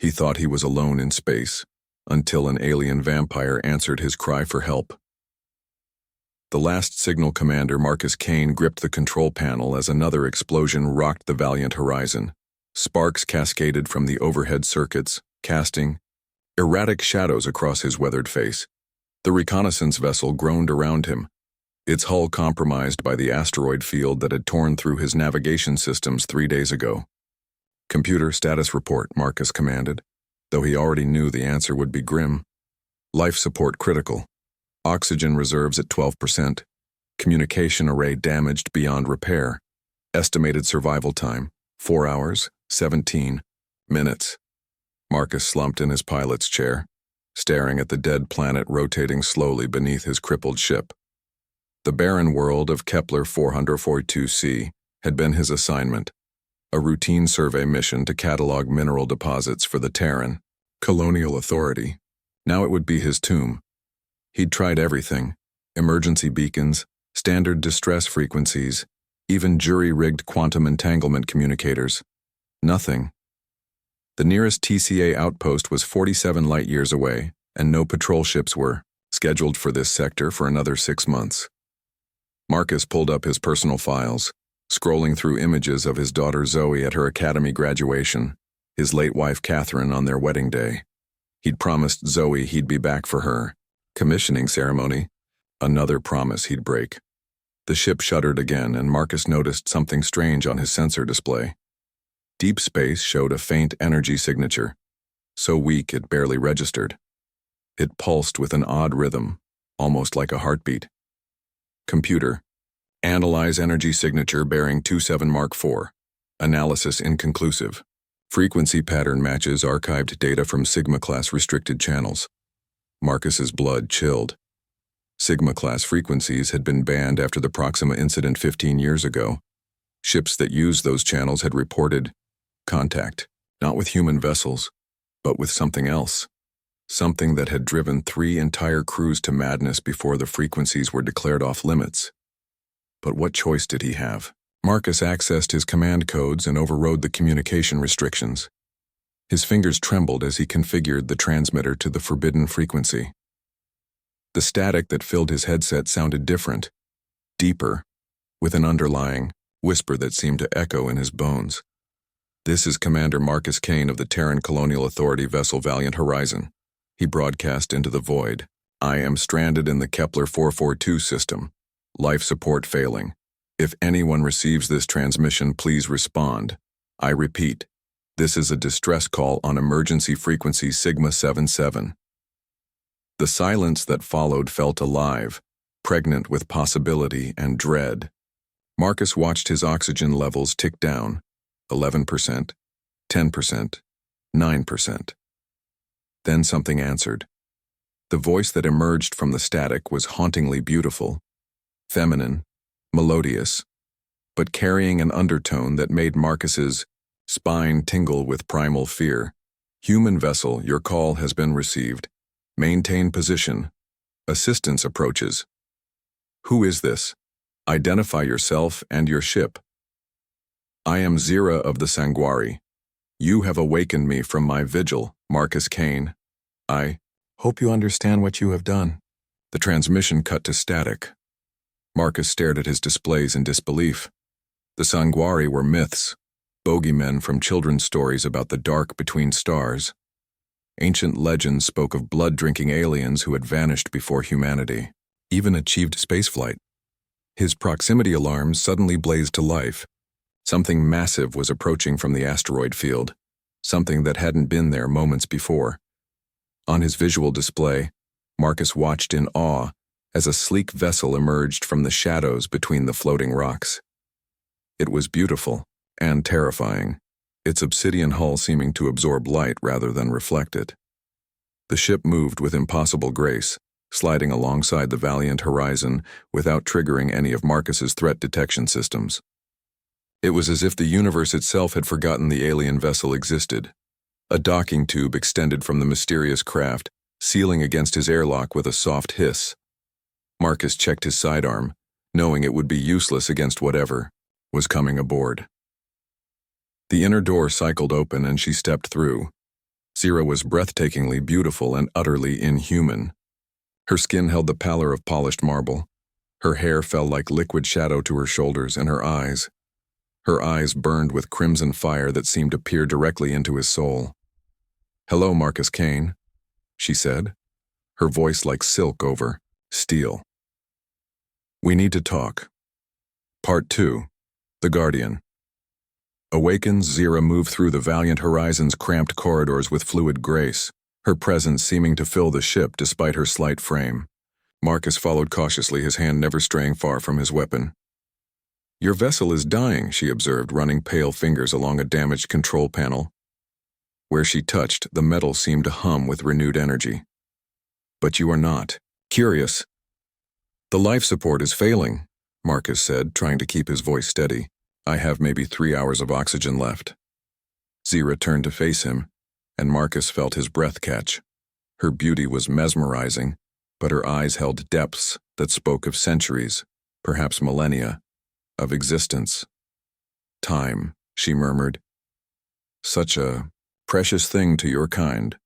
He thought he was alone in space, until an alien vampire answered his cry for help. The last signal commander, Marcus Kane, gripped the control panel as another explosion rocked the valiant horizon. Sparks cascaded from the overhead circuits, casting erratic shadows across his weathered face. The reconnaissance vessel groaned around him, its hull compromised by the asteroid field that had torn through his navigation systems 3 days ago. "Computer status report," Marcus commanded, though he already knew the answer would be grim. "Life support critical. Oxygen reserves at 12%. Communication array damaged beyond repair. Estimated survival time, 4 hours, 17 minutes." Marcus slumped in his pilot's chair, staring at the dead planet rotating slowly beneath his crippled ship. The barren world of Kepler 442c had been his assignment, a routine survey mission to catalog mineral deposits for the Terran Colonial Authority. Now it would be his tomb. He'd tried everything: emergency beacons, standard distress frequencies, even jury-rigged quantum entanglement communicators. Nothing. The nearest TCA outpost was 47 light-years away, and no patrol ships were scheduled for this sector for another 6 months. Marcus pulled up his personal files, scrolling through images of his daughter Zoe at her academy graduation, his late wife Catherine on their wedding day. He'd promised Zoe he'd be back for her commissioning ceremony, another promise he'd break. The ship shuddered again, and Marcus noticed something strange on his sensor display. Deep space showed a faint energy signature, so weak it barely registered. It pulsed with an odd rhythm, almost like a heartbeat. "Computer, analyze energy signature bearing 27 Mark IV. Analysis inconclusive. Frequency pattern matches archived data from Sigma-class restricted channels." Marcus's blood chilled. Sigma-class frequencies had been banned after the Proxima incident 15 years ago. Ships that used those channels had reported contact, not with human vessels, but with something else. Something that had driven 3 entire crews to madness before the frequencies were declared off limits. But what choice did he have? Marcus accessed his command codes and overrode the communication restrictions. His fingers trembled as he configured the transmitter to the forbidden frequency. The static that filled his headset sounded different, deeper, with an underlying whisper that seemed to echo in his bones. "This is Commander Marcus Kane of the Terran Colonial Authority vessel Valiant Horizon," he broadcast into the void. "I am stranded in the Kepler 442 system. Life support failing. If anyone receives this transmission, please respond. I repeat, this is a distress call on emergency frequency Sigma 77. The silence that followed felt alive, pregnant with possibility and dread. Marcus watched his oxygen levels tick down: 11%, 10%, 9%. Then something answered. The voice that emerged from the static was hauntingly beautiful, feminine, melodious, but carrying an undertone that made Marcus's spine tingle with primal fear. "Human vessel, your call has been received. Maintain position. Assistance approaches." "Who is this? Identify yourself and your ship." "I am Zira of the Sanguari. You have awakened me from my vigil, Marcus Kane. I hope you understand what you have done." The transmission cut to static. Marcus stared at his displays in disbelief. The Sanguari were myths, bogeymen from children's stories about the dark between stars. Ancient legends spoke of blood-drinking aliens who had vanished before humanity, even achieved spaceflight. His proximity alarms suddenly blazed to life. Something massive was approaching from the asteroid field, something that hadn't been there moments before. On his visual display, Marcus watched in awe as a sleek vessel emerged from the shadows between the floating rocks. It was beautiful and terrifying, its obsidian hull seeming to absorb light rather than reflect it. The ship moved with impossible grace, sliding alongside the Valiant Horizon without triggering any of Marcus's threat detection systems. It was as if the universe itself had forgotten the alien vessel existed. A docking tube extended from the mysterious craft, sealing against his airlock with a soft hiss. Marcus checked his sidearm, knowing it would be useless against whatever was coming aboard. The inner door cycled open and she stepped through. Zira was breathtakingly beautiful and utterly inhuman. Her skin held the pallor of polished marble. Her hair fell like liquid shadow to her shoulders, and her eyes burned with crimson fire that seemed to peer directly into his soul. "Hello, Marcus Kane," she said, her voice like silk over steel. "We need to talk." Part 2. The Guardian. Awakened, Zira moved through the Valiant Horizon's cramped corridors with fluid grace, her presence seeming to fill the ship despite her slight frame. Marcus followed cautiously, his hand never straying far from his weapon. "Your vessel is dying," she observed, running pale fingers along a damaged control panel. Where she touched, the metal seemed to hum with renewed energy. "But you are not. Curious." "The life support is failing," Marcus said, trying to keep his voice steady. "I have maybe 3 hours of oxygen left." Zira turned to face him, and Marcus felt his breath catch. Her beauty was mesmerizing, but her eyes held depths that spoke of centuries, perhaps millennia, of existence. "Time," she murmured. "Such a precious thing to your kind.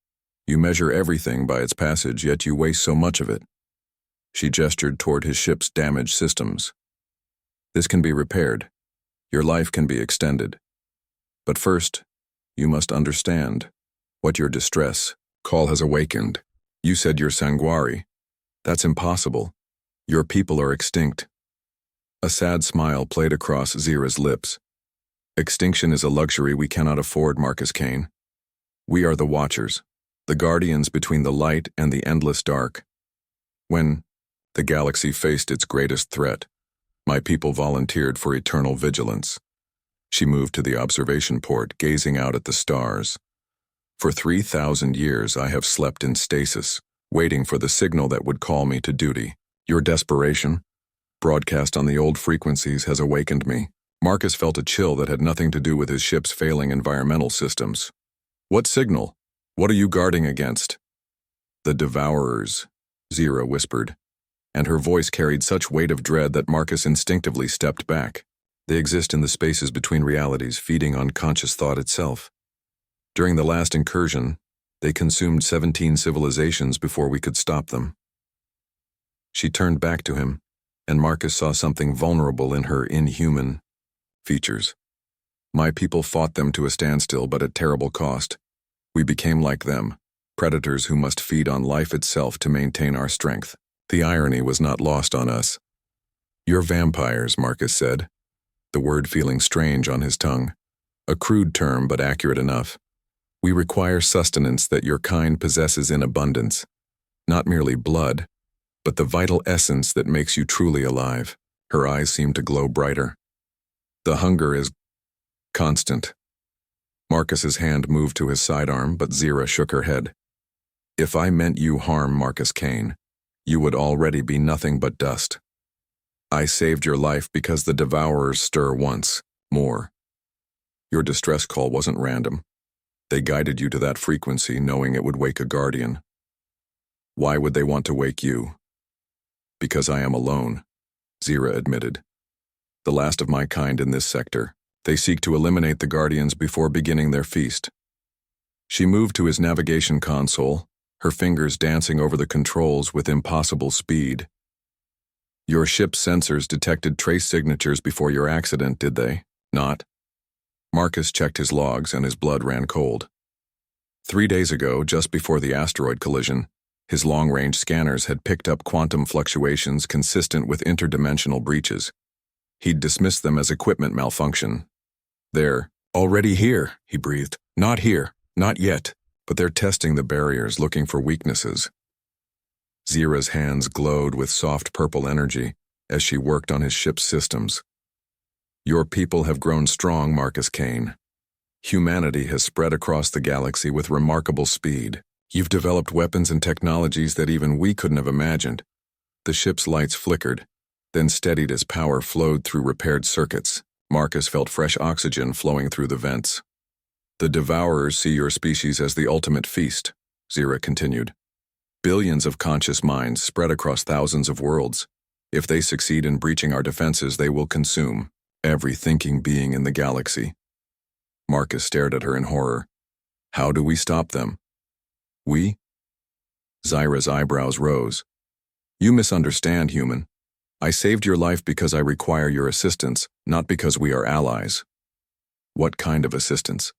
You measure everything by its passage, yet you waste so much of it." She gestured toward his ship's damaged systems. "This can be repaired. Your life can be extended. But first, you must understand what your distress call has awakened. You said you're Sanguari. That's impossible. Your people are extinct." A sad smile played across Zira's lips. "Extinction is a luxury we cannot afford, Marcus Kane. We are the Watchers, the guardians between the light and the endless dark. When the galaxy faced its greatest threat, my people volunteered for eternal vigilance." She moved to the observation port, gazing out at the stars. "For 3,000 years I have slept in stasis, waiting for the signal that would call me to duty. Your desperation, broadcast on the old frequencies, has awakened me." Marcus felt a chill that had nothing to do with his ship's failing environmental systems. "What signal? What are you guarding against?" "The Devourers," Zira whispered, and her voice carried such weight of dread that Marcus instinctively stepped back. "They exist in the spaces between realities, feeding on conscious thought itself. During the last incursion, they consumed 17 civilizations before we could stop them." She turned back to him, and Marcus saw something vulnerable in her inhuman features. "My people fought them to a standstill, but at terrible cost. We became like them, predators who must feed on life itself to maintain our strength." The irony was not lost on us. "You're vampires," Marcus said, the word feeling strange on his tongue. "A crude term, but accurate enough. We require sustenance that your kind possesses in abundance. Not merely blood, but the vital essence that makes you truly alive." Her eyes seemed to glow brighter. "The hunger is constant." Marcus's hand moved to his sidearm, but Zira shook her head. "If I meant you harm, Marcus Kane, you would already be nothing but dust. I saved your life because the Devourers stir once more. Your distress call wasn't random. They guided you to that frequency knowing it would wake a guardian. Why would they want to wake you?" "Because I am alone," Zira admitted. "The last of my kind in this sector. They seek to eliminate the guardians before beginning their feast." She moved to his navigation console, her fingers dancing over the controls with impossible speed. "Your ship's sensors detected trace signatures before your accident, did they? Not?" Marcus checked his logs and his blood ran cold. 3 days ago, just before the asteroid collision, his long-range scanners had picked up quantum fluctuations consistent with interdimensional breaches. He'd dismissed them as equipment malfunction. "They're already here," he breathed. "Not here, not yet. But they're testing the barriers, looking for weaknesses." Zira's hands glowed with soft purple energy as she worked on his ship's systems. "Your people have grown strong, Marcus Kane. Humanity has spread across the galaxy with remarkable speed. You've developed weapons and technologies that even we couldn't have imagined." The ship's lights flickered, then steadied as power flowed through repaired circuits. Marcus felt fresh oxygen flowing through the vents. "The Devourers see your species as the ultimate feast," Zira continued. "Billions of conscious minds spread across thousands of worlds. If they succeed in breaching our defenses, they will consume every thinking being in the galaxy." Marcus stared at her in horror. "How do we stop them?" We? Zyra's eyebrows rose. You misunderstand, human. I saved your life because I require your assistance, not because we are allies. What kind of assistance?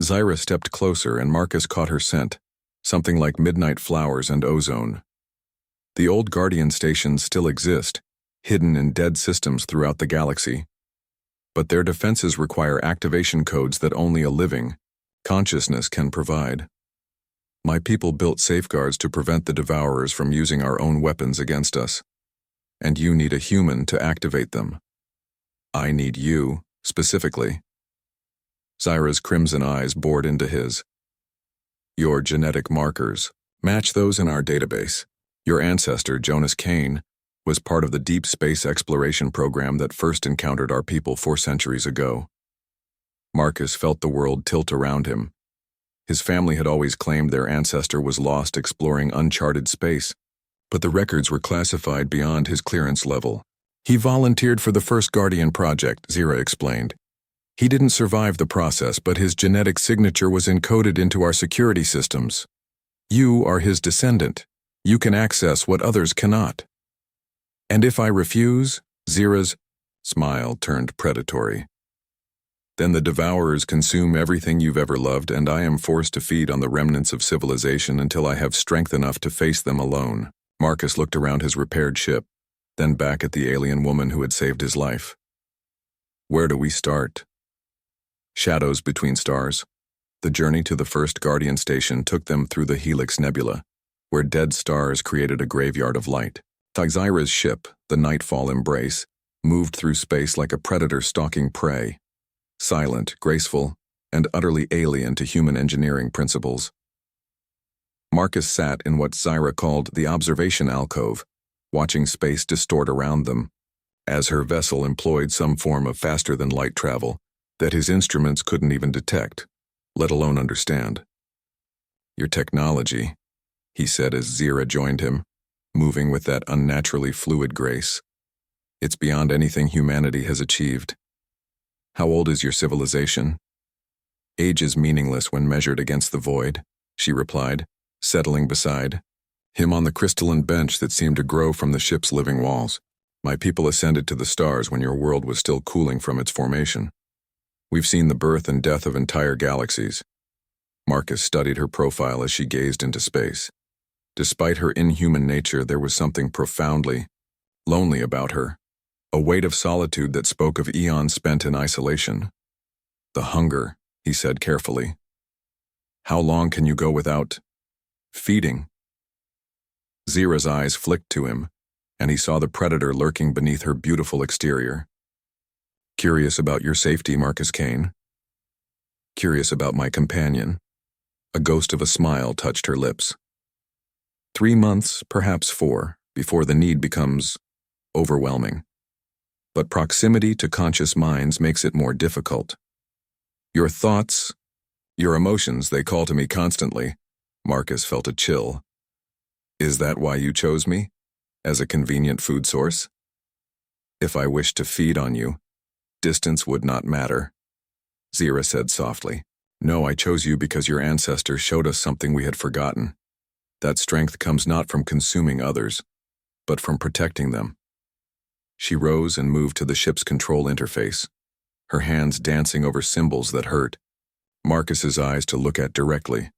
Zyra stepped closer and Marcus caught her scent, something like midnight flowers and ozone. The old Guardian stations still exist, hidden in dead systems throughout the galaxy. But their defenses require activation codes that only a living consciousness can provide. My people built safeguards to prevent the Devourers from using our own weapons against us. And you need a human to activate them. I need you, specifically. Zyra's crimson eyes bored into his. Your genetic markers match those in our database. Your ancestor, Jonas Kane, was part of the deep space exploration program that first encountered our people 4 centuries ago. Marcus felt the world tilt around him. His family had always claimed their ancestor was lost exploring uncharted space, but the records were classified beyond his clearance level. He volunteered for the first Guardian project, Zyra explained. He didn't survive the process, but his genetic signature was encoded into our security systems. You are his descendant. You can access what others cannot. And if I refuse, Zyra's smile turned predatory. Then the Devourers consume everything you've ever loved, and I am forced to feed on the remnants of civilization until I have strength enough to face them alone. Marcus looked around his repaired ship, then back at the alien woman who had saved his life. Where do we start? Shadows between stars. The journey to the first Guardian station took them through the Helix Nebula, where dead stars created a graveyard of light. Zyra's ship, the Nightfall Embrace, moved through space like a predator stalking prey. Silent, graceful, and utterly alien to human engineering principles. Marcus sat in what Zyra called the observation alcove, watching space distort around them, as her vessel employed some form of faster-than-light travel that his instruments couldn't even detect, let alone understand. Your technology, he said as Zyra joined him, moving with that unnaturally fluid grace. It's beyond anything humanity has achieved. How old is your civilization? Age is meaningless when measured against the void, she replied, settling beside him on the crystalline bench that seemed to grow from the ship's living walls. My people ascended to the stars when your world was still cooling from its formation. We've seen the birth and death of entire galaxies. Marcus studied her profile as she gazed into space. Despite her inhuman nature, there was something profoundly lonely about her. A weight of solitude that spoke of eons spent in isolation. The hunger, he said carefully. How long can you go without feeding? Zyra's eyes flicked to him, and he saw the predator lurking beneath her beautiful exterior. Curious about your safety, Marcus Kane. Curious about my companion. A ghost of a smile touched her lips. 3 months, perhaps 4, before the need becomes overwhelming. But proximity to conscious minds makes it more difficult. Your thoughts, your emotions, they call to me constantly. Marcus felt a chill. Is that why you chose me? As a convenient food source? If I wished to feed on you, distance would not matter. Zyra said softly. No, I chose you because your ancestors showed us something we had forgotten. That strength comes not from consuming others, but from protecting them. She rose and moved to the ship's control interface, her hands dancing over symbols that hurt. Marcus's eyes to look at directly.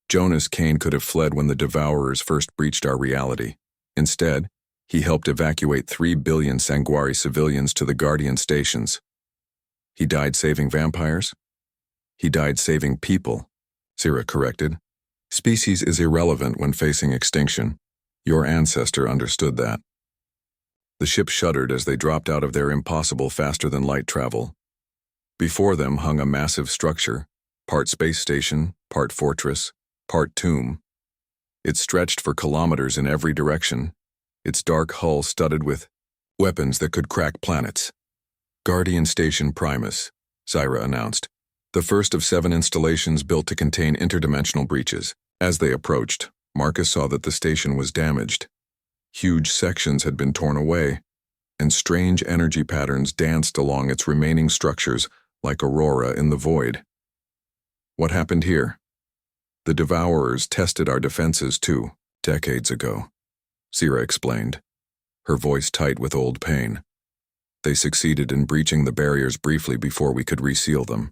Jonas Kane could have fled when the Devourers first breached our reality. Instead, he helped evacuate 3 billion Sanguari civilians to the Guardian stations. He died saving vampires? He died saving people, Zyra corrected. Species is irrelevant when facing extinction. Your ancestor understood that. The ship shuddered as they dropped out of their impossible faster-than-light travel. Before them hung a massive structure, part space station, part fortress, part tomb. It stretched for kilometers in every direction, its dark hull studded with weapons that could crack planets. Guardian Station Primus, Zyra announced, the first of 7 installations built to contain interdimensional breaches. As they approached, Marcus saw that the station was damaged. Huge sections had been torn away, and strange energy patterns danced along its remaining structures like aurora in the void. What happened here? The Devourers tested our defenses too, decades ago, Zira explained, her voice tight with old pain. They succeeded in breaching the barriers briefly before we could reseal them.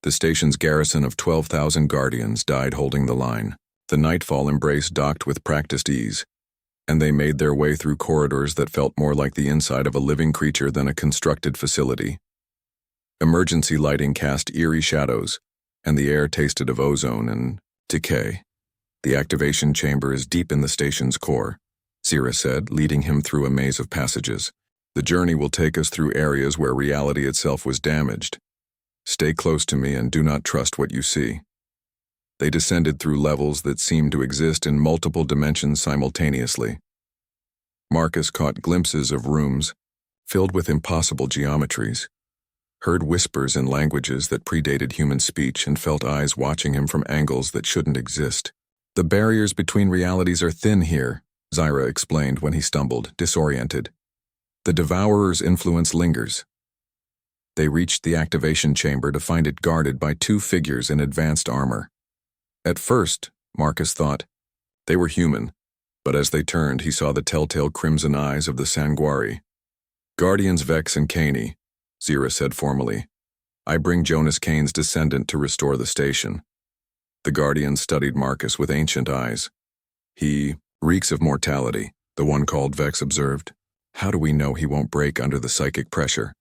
The station's garrison of 12,000 guardians died holding the line. The Nightfall embrace docked with practiced ease, and they made their way through corridors that felt more like the inside of a living creature than a constructed facility. Emergency lighting cast eerie shadows, and the air tasted of ozone and decay. The activation chamber is deep in the station's core, Zira said, leading him through a maze of passages. The journey will take us through areas where reality itself was damaged. Stay close to me and do not trust what you see. They descended through levels that seemed to exist in multiple dimensions simultaneously. Marcus caught glimpses of rooms filled with impossible geometries, heard whispers in languages that predated human speech, and felt eyes watching him from angles that shouldn't exist. The barriers between realities are thin here, Zira explained when he stumbled, disoriented. The Devourer's influence lingers. They reached the activation chamber to find it guarded by two figures in advanced armor. At first, Marcus thought, they were human, but as they turned, he saw the telltale crimson eyes of the Sanguari. Guardians Vex and Caney, Zira said formally. I bring Jonas Kane's descendant to restore the station. The Guardians studied Marcus with ancient eyes. He reeks of mortality, the one called Vex observed. How do we know he won't break under the psychic pressure?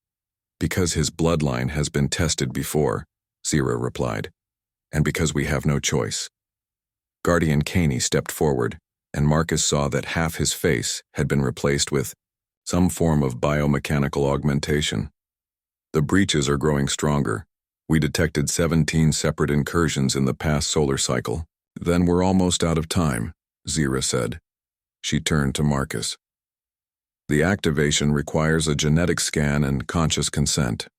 Because his bloodline has been tested before, Zira replied, and because we have no choice. Guardian Caney stepped forward, and Marcus saw that half his face had been replaced with some form of biomechanical augmentation. The breaches are growing stronger. We detected 17 separate incursions in the past solar cycle. Then we're almost out of time, Zira said. She turned to Marcus. The activation requires a genetic scan and conscious consent.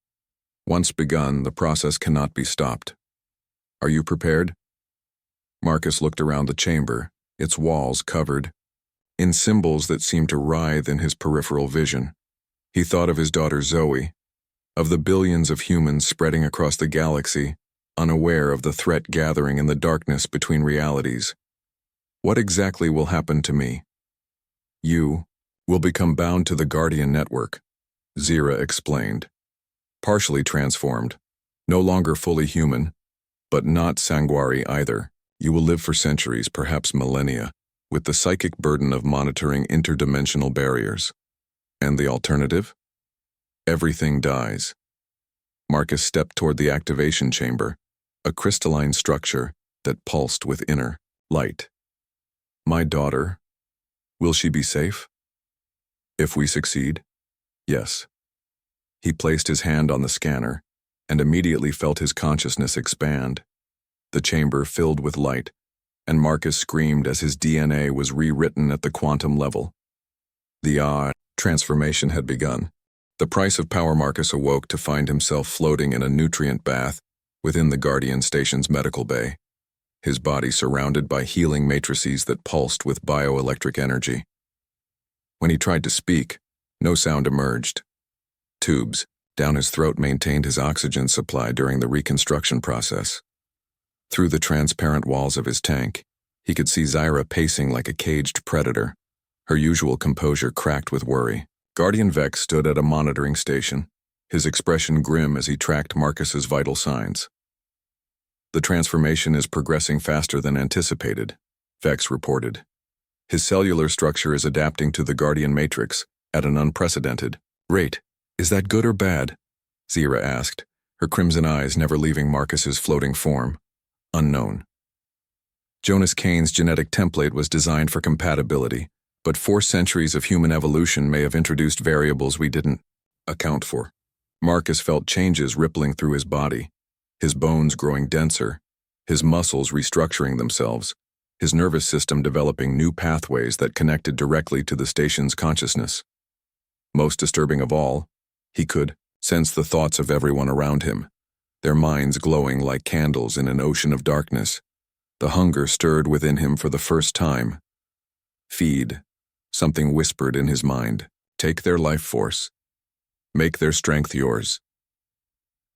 Once begun, the process cannot be stopped. Are you prepared? Marcus looked around the chamber, its walls covered in symbols that seemed to writhe in his peripheral vision. He thought of his daughter Zoe, of the billions of humans spreading across the galaxy, unaware of the threat gathering in the darkness between realities. What exactly will happen to me? You will become bound to the Guardian network, Zira explained. Partially transformed, no longer fully human, but not Sanguari either. You will live for centuries, perhaps millennia, with the psychic burden of monitoring interdimensional barriers. And the alternative? Everything dies. Marcus stepped toward the activation chamber, a crystalline structure that pulsed with inner light. My daughter, will she be safe? If we succeed? Yes. He placed his hand on the scanner and immediately felt his consciousness expand. The chamber filled with light, and Marcus screamed as his DNA was rewritten at the quantum level. The transformation had begun. The price of power. Marcus awoke to find himself floating in a nutrient bath within the Guardian Station's medical bay, his body surrounded by healing matrices that pulsed with bioelectric energy. When he tried to speak, no sound emerged. Tubes down his throat maintained his oxygen supply during the reconstruction process. Through the transparent walls of his tank, he could see Zira pacing like a caged predator, her usual composure cracked with worry. Guardian Vex stood at a monitoring station, his expression grim as he tracked Marcus's vital signs. The transformation is progressing faster than anticipated, Vex reported. His cellular structure is adapting to the Guardian matrix at an unprecedented rate. Is that good or bad? Zira asked, her crimson eyes never leaving Marcus's floating form. Unknown. Jonas Kane's genetic template was designed for compatibility, but 4 centuries of human evolution may have introduced variables we didn't account for. Marcus felt changes rippling through his body, his bones growing denser, his muscles restructuring themselves, his nervous system developing new pathways that connected directly to the station's consciousness. Most disturbing of all, he could sense the thoughts of everyone around him, their minds glowing like candles in an ocean of darkness. The hunger stirred within him for the first time. Feed, something whispered in his mind. Take their life force. Make their strength yours.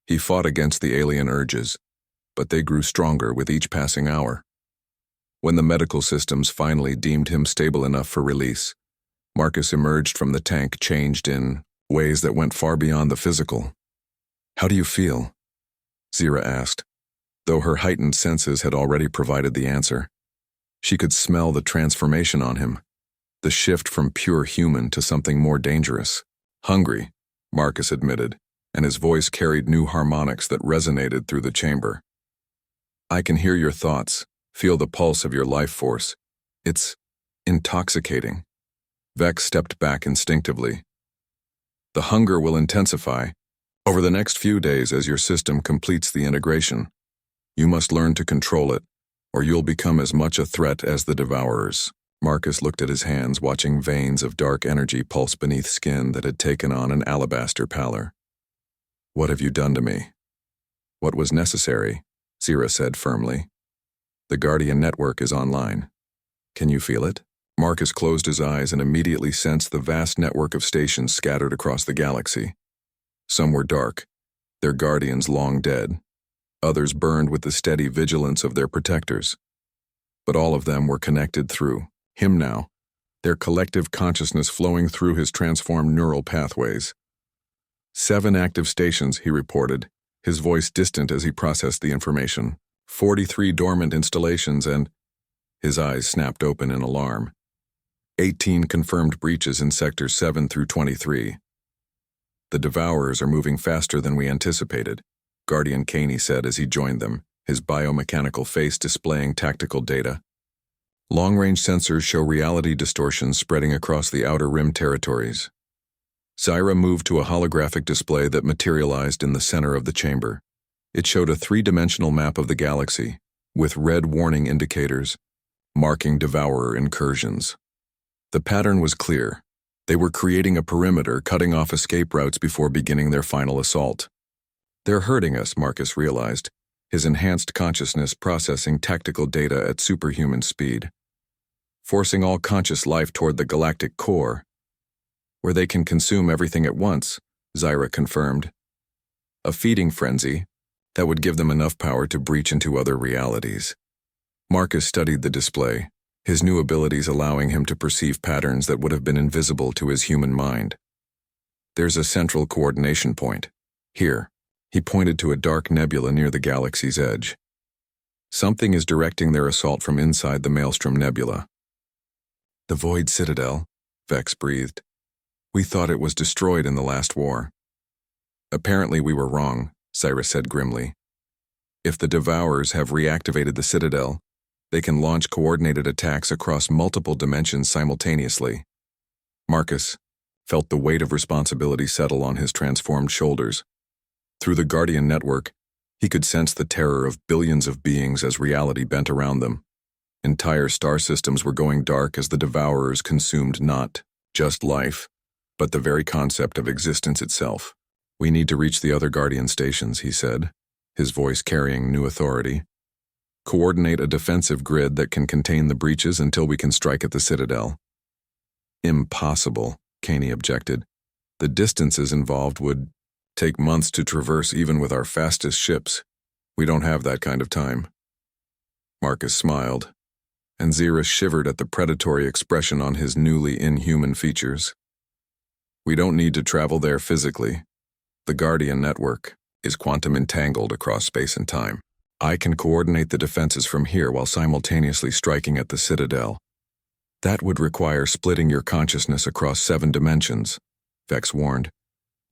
He fought against the alien urges, but they grew stronger with each passing hour. When the medical systems finally deemed him stable enough for release, Marcus emerged from the tank changed in ways that went far beyond the physical. "How do you feel?" Zira asked, though her heightened senses had already provided the answer. She could smell the transformation on him, the shift from pure human to something more dangerous. "Hungry," Marcus admitted, and his voice carried new harmonics that resonated through the chamber. "I can hear your thoughts, feel the pulse of your life force. It's intoxicating." Vex stepped back instinctively. "The hunger will intensify over the next few days as your system completes the integration. You must learn to control it, or you'll become as much a threat as the Devourers." Marcus looked at his hands, watching veins of dark energy pulse beneath skin that had taken on an alabaster pallor. "What have you done to me?" "What was necessary," Zira said firmly. "The Guardian network is online. Can you feel it?" Marcus closed his eyes and immediately sensed the vast network of stations scattered across the galaxy. Some were dark, their guardians long dead. Others burned with the steady vigilance of their protectors. But all of them were connected through him now, their collective consciousness flowing through his transformed neural pathways. 7 active stations, he reported, his voice distant as he processed the information. 43 dormant installations and... His eyes snapped open in alarm. 18 confirmed breaches in sectors 7 through 23. "The Devourers are moving faster than we anticipated," Guardian Caney said as he joined them, his biomechanical face displaying tactical data. "Long-range sensors show reality distortions spreading across the Outer Rim territories." Zira moved to a holographic display that materialized in the center of the chamber. It showed a 3-dimensional map of the galaxy, with red warning indicators, marking Devourer incursions. The pattern was clear. They were creating a perimeter, cutting off escape routes before beginning their final assault. "They're hurting us," Marcus realized, his enhanced consciousness processing tactical data at superhuman speed. "Forcing all conscious life toward the galactic core, where they can consume everything at once," Zira confirmed. "A feeding frenzy that would give them enough power to breach into other realities." Marcus studied the display, his new abilities allowing him to perceive patterns that would have been invisible to his human mind. "There's a central coordination point. Here." He pointed to a dark nebula near the galaxy's edge. "Something is directing their assault from inside the Maelstrom Nebula." "The Void Citadel," Vex breathed. "We thought it was destroyed in the last war." "Apparently we were wrong," Cyrus said grimly. "If the Devourers have reactivated the Citadel, they can launch coordinated attacks across multiple dimensions simultaneously." Marcus felt the weight of responsibility settle on his transformed shoulders. Through the Guardian network, he could sense the terror of billions of beings as reality bent around them. Entire star systems were going dark as the Devourers consumed not just life, but the very concept of existence itself. "We need to reach the other Guardian stations," he said, his voice carrying new authority. "Coordinate a defensive grid that can contain the breaches until we can strike at the Citadel." "Impossible," Caney objected. "The distances involved would take months to traverse even with our fastest ships. We don't have that kind of time." Marcus smiled, and Zira shivered at the predatory expression on his newly inhuman features. "We don't need to travel there physically. The Guardian network is quantum entangled across space and time. I can coordinate the defenses from here while simultaneously striking at the Citadel. That would require splitting your consciousness across 7 dimensions," Vex warned.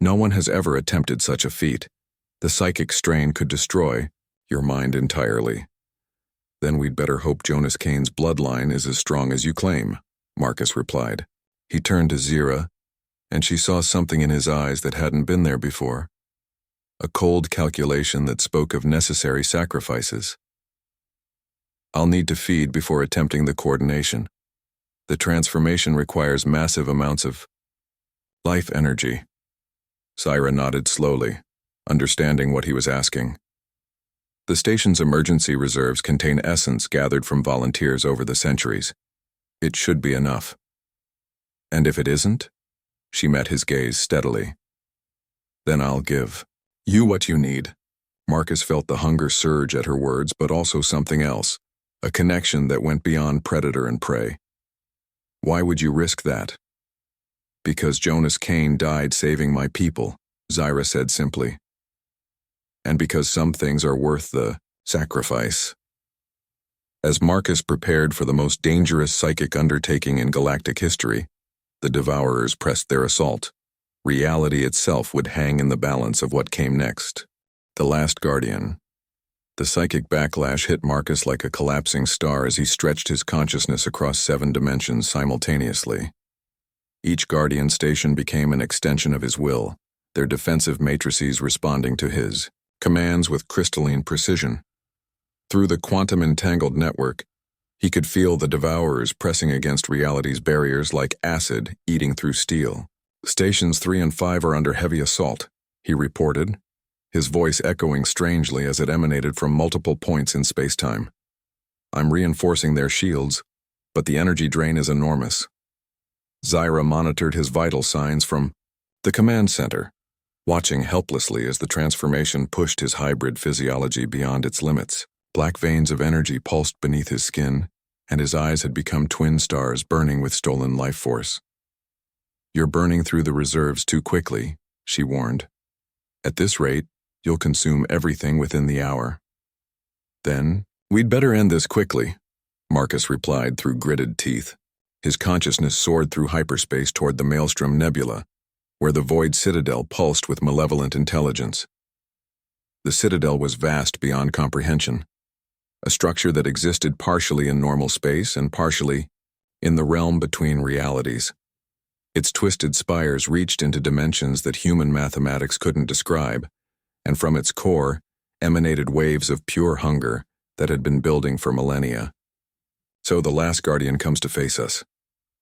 "No one has ever attempted such a feat. The psychic strain could destroy your mind entirely." "Then we'd better hope Jonas Kane's bloodline is as strong as you claim," Marcus replied. He turned to Zira, and she saw something in his eyes that hadn't been there before. A cold calculation that spoke of necessary sacrifices. "I'll need to feed before attempting the coordination. The transformation requires massive amounts of life energy." Zira nodded slowly, understanding what he was asking. "The station's emergency reserves contain essence gathered from volunteers over the centuries. It should be enough." "And if it isn't?" She met his gaze steadily. "Then I'll give you what you need." Marcus felt the hunger surge at her words, but also something else, a connection that went beyond predator and prey. Why would you risk that? Because Jonas Kane died saving my people, Zyra said simply. And because some things are worth the sacrifice. As Marcus prepared for the most dangerous psychic undertaking in galactic history, the Devourers pressed their assault. Reality itself would hang in the balance of what came next. The Last Guardian. The psychic backlash hit Marcus like a collapsing star as he stretched his consciousness across 7 dimensions simultaneously. Each Guardian station became an extension of his will, their defensive matrices responding to his commands with crystalline precision. Through the quantum-entangled network, he could feel the Devourers pressing against reality's barriers like acid eating through steel. Stations 3 and 5 are under heavy assault, he reported, his voice echoing strangely as it emanated from multiple points in space-time. I'm reinforcing their shields, but the energy drain is enormous. Zyra monitored his vital signs from the command center, watching helplessly as the transformation pushed his hybrid physiology beyond its limits. Black veins of energy pulsed beneath his skin, and his eyes had become twin stars burning with stolen life force. You're burning through the reserves too quickly, she warned. At this rate, you'll consume everything within the hour. Then, we'd better end this quickly, Marcus replied through gritted teeth. His consciousness soared through hyperspace toward the Maelstrom Nebula, where the Void Citadel pulsed with malevolent intelligence. The Citadel was vast beyond comprehension, a structure that existed partially in normal space and partially in the realm between realities. Its twisted spires reached into dimensions that human mathematics couldn't describe, and from its core emanated waves of pure hunger that had been building for millennia. So the Last Guardian comes to face us,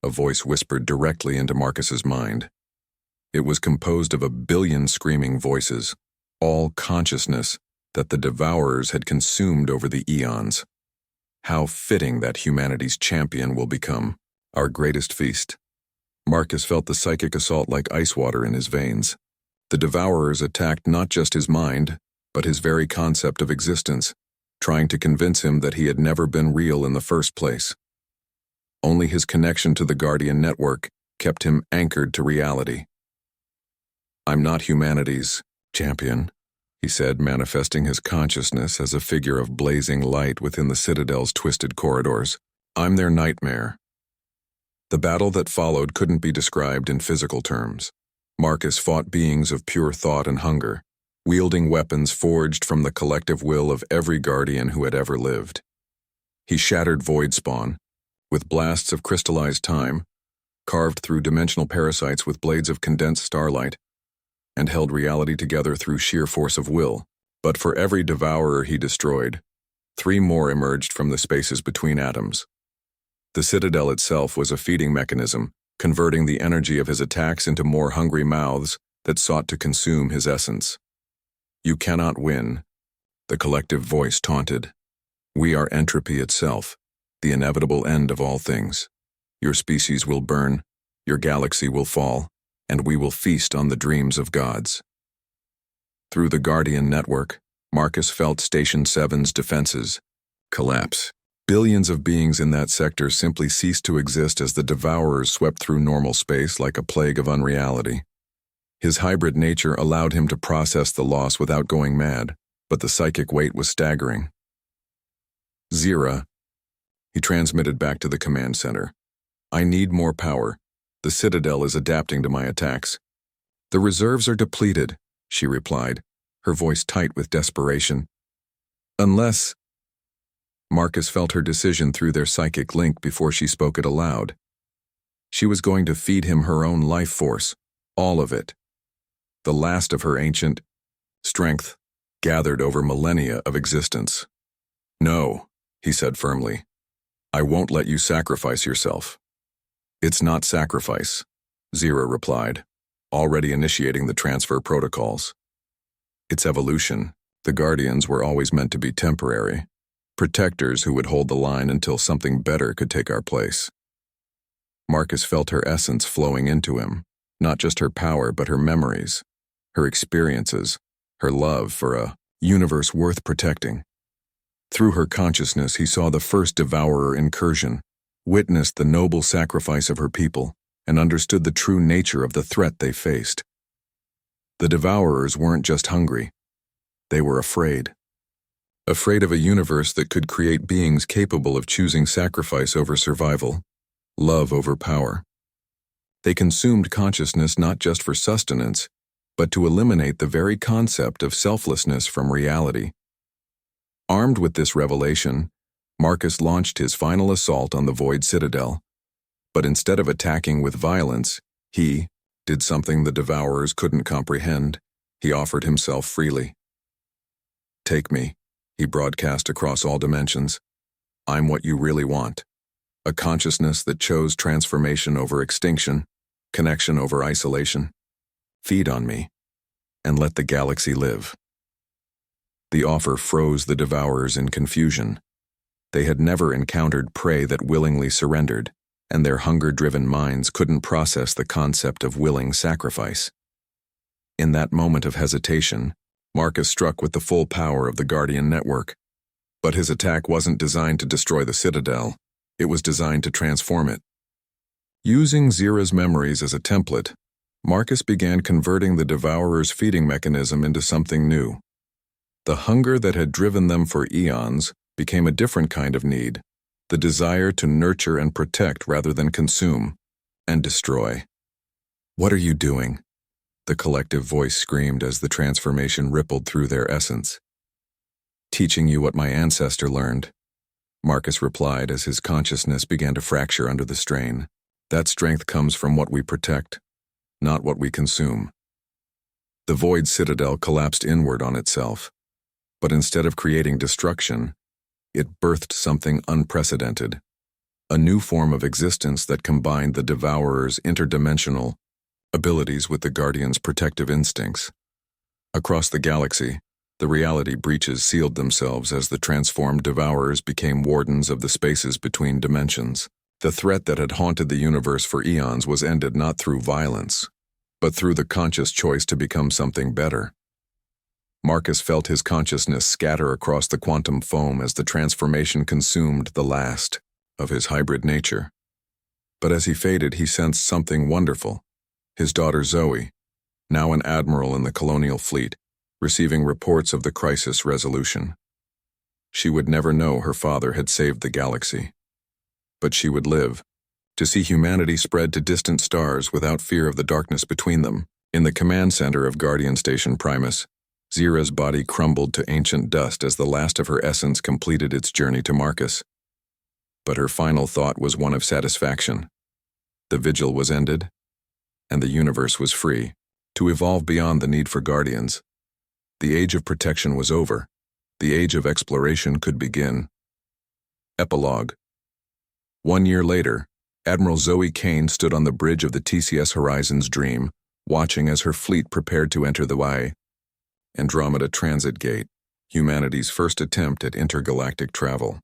a voice whispered directly into Marcus's mind. It was composed of 1 billion screaming voices, all consciousness that the Devourers had consumed over the eons. How fitting that humanity's champion will become our greatest feast. Marcus felt the psychic assault like ice water in his veins. The Devourers attacked not just his mind, but his very concept of existence, trying to convince him that he had never been real in the first place. Only his connection to the Guardian network kept him anchored to reality. I'm not humanity's champion, he said, manifesting his consciousness as a figure of blazing light within the Citadel's twisted corridors. I'm their nightmare. The battle that followed couldn't be described in physical terms. Marcus fought beings of pure thought and hunger, wielding weapons forged from the collective will of every Guardian who had ever lived. He shattered void spawn, with blasts of crystallized time, carved through dimensional parasites with blades of condensed starlight, and held reality together through sheer force of will. But for every devourer he destroyed, 3 more emerged from the spaces between atoms. The Citadel itself was a feeding mechanism, converting the energy of his attacks into more hungry mouths that sought to consume his essence. You cannot win, the collective voice taunted. We are entropy itself, the inevitable end of all things. Your species will burn, your galaxy will fall, and we will feast on the dreams of gods. Through the Guardian network, Marcus felt Station 7's defenses collapse. Billions of beings in that sector simply ceased to exist as the Devourers swept through normal space like a plague of unreality. His hybrid nature allowed him to process the loss without going mad, but the psychic weight was staggering. Zyra, he transmitted back to the command center. I need more power. The Citadel is adapting to my attacks. The reserves are depleted, she replied, her voice tight with desperation. Unless... Marcus felt her decision through their psychic link before she spoke it aloud. She was going to feed him her own life force, all of it. The last of her ancient strength, gathered over millennia of existence. No, he said firmly. I won't let you sacrifice yourself. It's not sacrifice, Zyra replied, already initiating the transfer protocols. It's evolution. The Guardians were always meant to be temporary. Protectors who would hold the line until something better could take our place. Marcus felt her essence flowing into him, not just her power but her memories, her experiences, her love for a universe worth protecting. Through her consciousness, he saw the first devourer incursion, witnessed the noble sacrifice of her people, and understood the true nature of the threat they faced. The devourers weren't just hungry. They were afraid. Afraid of a universe that could create beings capable of choosing sacrifice over survival, love over power. They consumed consciousness not just for sustenance, but to eliminate the very concept of selflessness from reality. Armed with this revelation, Marcus launched his final assault on the Void Citadel. But instead of attacking with violence, he did something the devourers couldn't comprehend. He offered himself freely. "Take me," he broadcast across all dimensions. "I'm what you really want. A consciousness that chose transformation over extinction, connection over isolation. Feed on me, and let the galaxy live." The offer froze the devourers in confusion. They had never encountered prey that willingly surrendered, and their hunger-driven minds couldn't process the concept of willing sacrifice. In that moment of hesitation, Marcus struck with the full power of the Guardian network. But his attack wasn't designed to destroy the Citadel. It was designed to transform it. Using Zira's memories as a template, Marcus began converting the devourer's feeding mechanism into something new. The hunger that had driven them for eons became a different kind of need, the desire to nurture and protect rather than consume and destroy. "What are you doing?" the collective voice screamed as the transformation rippled through their essence. "Teaching you what my ancestor learned," Marcus replied as his consciousness began to fracture under the strain. "That strength comes from what we protect, not what we consume." The Void Citadel collapsed inward on itself, but instead of creating destruction, it birthed something unprecedented, a new form of existence that combined the devourer's interdimensional abilities with the Guardian's protective instincts. Across the galaxy, the reality breaches sealed themselves as the transformed devourers became wardens of the spaces between dimensions. The threat that had haunted the universe for eons was ended not through violence, but through the conscious choice to become something better. Marcus felt his consciousness scatter across the quantum foam as the transformation consumed the last of his hybrid nature. But as he faded, he sensed something wonderful. His daughter Zoe, now an admiral in the colonial fleet, receiving reports of the crisis resolution. She would never know her father had saved the galaxy. But she would live, to see humanity spread to distant stars without fear of the darkness between them. In the command center of Guardian Station Primus, Zira's body crumbled to ancient dust as the last of her essence completed its journey to Marcus. But her final thought was one of satisfaction. The vigil was ended, and the universe was free to evolve beyond the need for guardians. The age of protection was over. The age of exploration could begin. Epilogue. 1 year later, Admiral Zoe Kane stood on the bridge of the TCS Horizon's Dream, watching as her fleet prepared to enter the Andromeda Transit Gate, humanity's first attempt at intergalactic travel.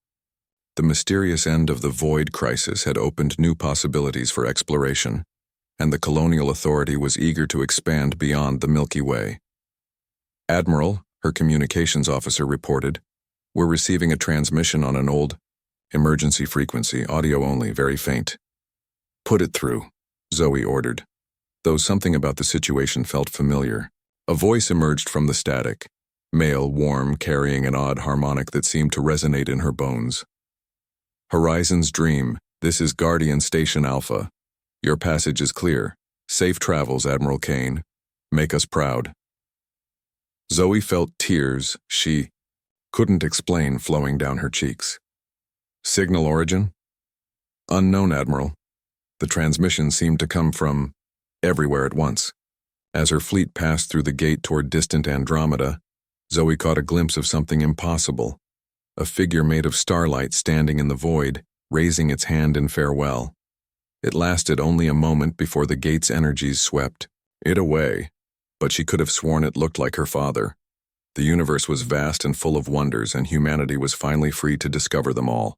The mysterious end of the Void Crisis had opened new possibilities for exploration, and the Colonial Authority was eager to expand beyond the Milky Way. "Admiral," her communications officer reported, "we're receiving a transmission on an old emergency frequency, audio only, very faint." "Put it through," Zoe ordered, though something about the situation felt familiar. A voice emerged from the static, male, warm, carrying an odd harmonic that seemed to resonate in her bones. "Horizon's Dream, this is Guardian Station Alpha. Your passage is clear. Safe travels, Admiral Kane. Make us proud." Zoe felt tears she couldn't explain flowing down her cheeks. "Signal origin?" "Unknown, Admiral." The transmission seemed to come from everywhere at once. As her fleet passed through the gate toward distant Andromeda, Zoe caught a glimpse of something impossible. A figure made of starlight standing in the void, raising its hand in farewell. It lasted only a moment before the gate's energies swept it away, but she could have sworn it looked like her father. The universe was vast and full of wonders, and humanity was finally free to discover them all.